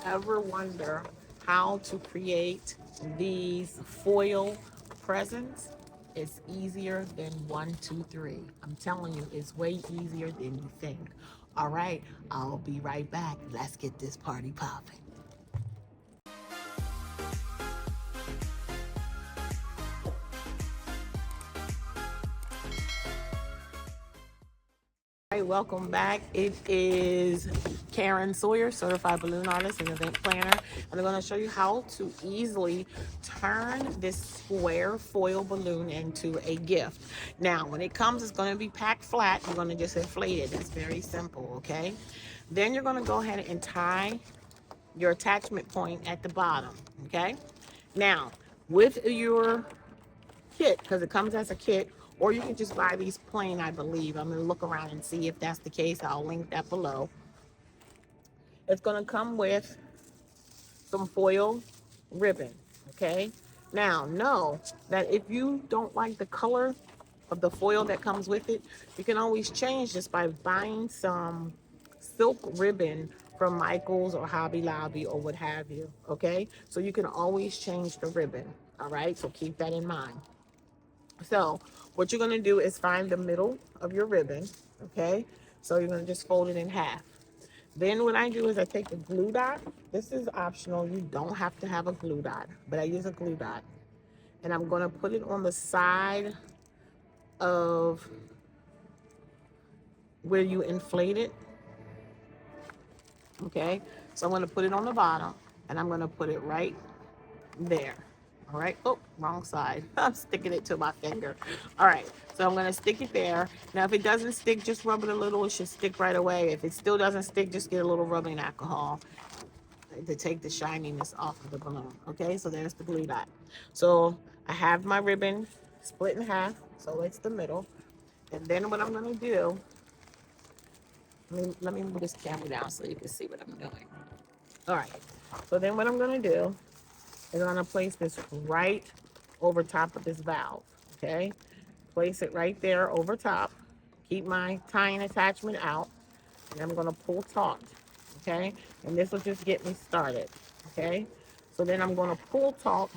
ever wonder how to create these foil presents, it's easier than one, two, three. I'm telling you, it's way easier than you think. All right, I'll be right back. Let's get this party popping. All right, welcome back. It is Karen Sawyer, certified balloon artist and event planner. And I'm going to show you how to easily turn this square foil balloon into a gift. Now, when it comes, it's going to be packed flat. You're going to just inflate it. It's very simple, okay? Then you're going to go ahead and tie your attachment point at the bottom, okay? Now, with your kit, because it comes as a kit, or you can just buy these plain, I believe. I'm going to look around and see if that's the case. I'll link that below. It's going to come with some foil ribbon, okay? Now, know that if you don't like the color of the foil that comes with it, you can always change this by buying some silk ribbon from Michael's or Hobby Lobby or what have you, okay? So you can always change the ribbon, all right? So keep that in mind. So what you're going to do is find the middle of your ribbon, okay? So you're going to just fold it in half. Then what I do is I take the glue dot. This is optional. You don't have to have a glue dot, but I use a glue dot. And I'm going to put it on the side of where you inflate it, okay? So I'm going to put it on the bottom, and I'm going to put it right there. All right. Oh, wrong side. I'm sticking it to my finger. All right. So I'm going to stick it there. Now, if it doesn't stick, just rub it a little. It should stick right away. If it still doesn't stick, just get a little rubbing alcohol to take the shininess off of the balloon. Okay. So there's the glue dot. So I have my ribbon split in half. So it's the middle. And then what I'm going to do, let me move this camera down so you can see what I'm doing. All right. So then what I'm going to do is I'm going to place this right over top of this valve, okay? Place it right there over top. Keep my tying attachment out, and I'm going to pull taut, okay? And this will just get me started, okay? So then I'm going to pull taut.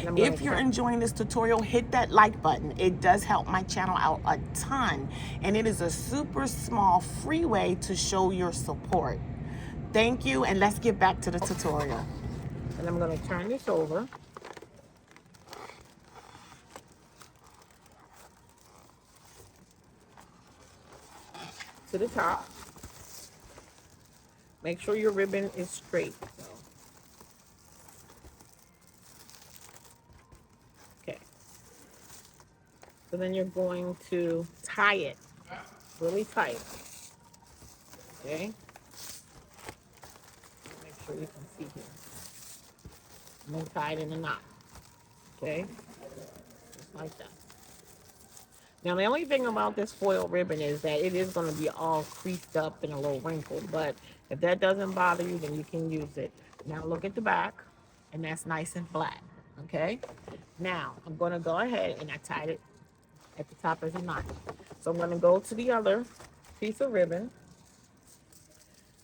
If you're enjoying this tutorial, hit that like button. It does help my channel out a ton, and it is a super small free way to show your support. Thank you, and let's get back to the tutorial. And I'm going to turn this over. To the top. Make sure your ribbon is straight. Okay. So then you're going to tie it really tight. Okay. Make sure you can see here. And then tie it in a knot. Okay. Just like that. Now, the only thing about this foil ribbon is that it is going to be all creased up and a little wrinkled. But if that doesn't bother you, then you can use it. Now, look at the back, and that's nice and flat. Okay? Now, I'm going to go ahead and I tied it at the top as a knot. So I'm going to go to the other piece of ribbon.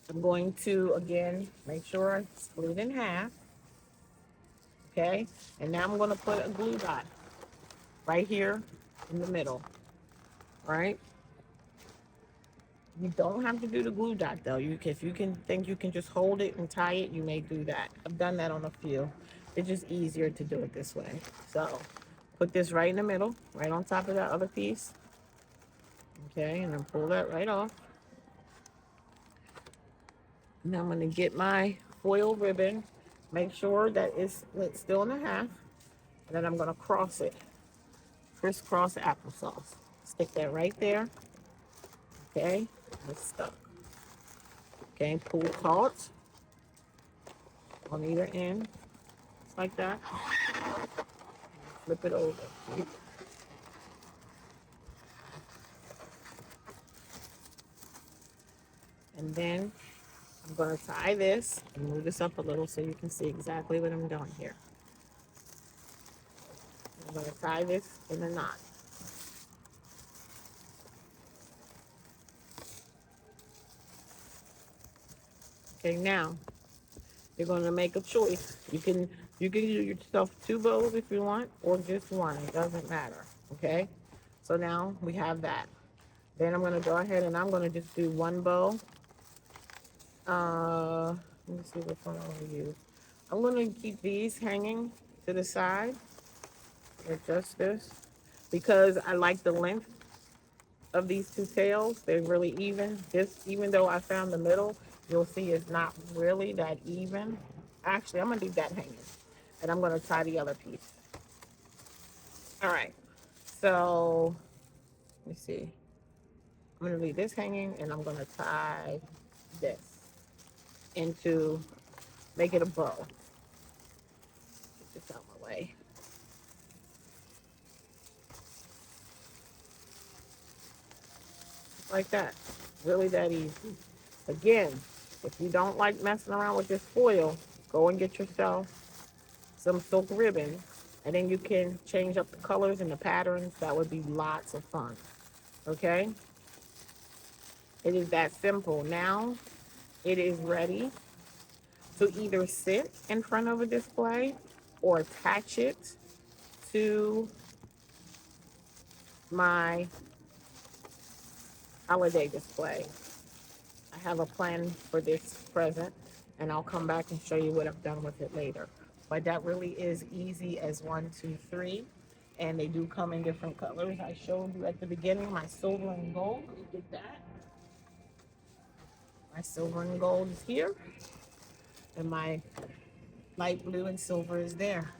I'm going to, again, make sure I split it in half. Okay? And now I'm going to put a glue dot right here in the middle. Right? You don't have to do the glue dot though. If you can think you can just hold it and tie it, you may do that. I've done that on a few. It's just easier to do it this way. So put this right in the middle, right on top of that other piece. Okay, and then pull that right off. Now I'm going to get my foil ribbon, make sure that it's still in the half, and then I'm going to cross it, crisscross applesauce. Stick that right there. Okay, it's stuck. Okay, pull taut on either end, just like that. Flip it over. And then I'm going to tie this and move this up a little so you can see exactly what I'm doing here. I'm going to tie this in a knot. Okay, now You're going to make a choice. You can do yourself 2 bows if you want, or just one. It doesn't matter. Okay. So now we have that. Then I'm going to go ahead and I'm going to just do 1 bow. Let me see which one I'm going to use. I'm going to keep these hanging to the side, or just this, because I like the length of these 2 tails. They're really even. Even though I found the middle, you'll see it's not really that even. Actually, I'm going to leave that hanging, and I'm going to tie the other piece. All right. So let me see. I'm going to leave this hanging, and I'm going to tie this into, make it a bow. Get this out of my way. Like that. Really that easy. Again, if you don't like messing around with this foil, go and get yourself some silk ribbon, and then you can change up the colors and the patterns. That would be lots of fun. Okay? It is that simple. Now it is ready to either sit in front of a display or attach it to my holiday display. I have a plan for this present, and I'll come back and show you what I've done with it later. But that really is easy as 1, 2, 3. And they do come in different colors. I showed you at the beginning my silver and gold. Let me get that. My silver and gold is here, and my light blue and silver is there.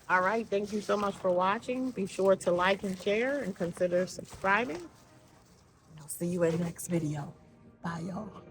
All right, thank you so much for watching. Be sure to like and share and consider subscribing. And I'll see you in the next video. Bye, y'all.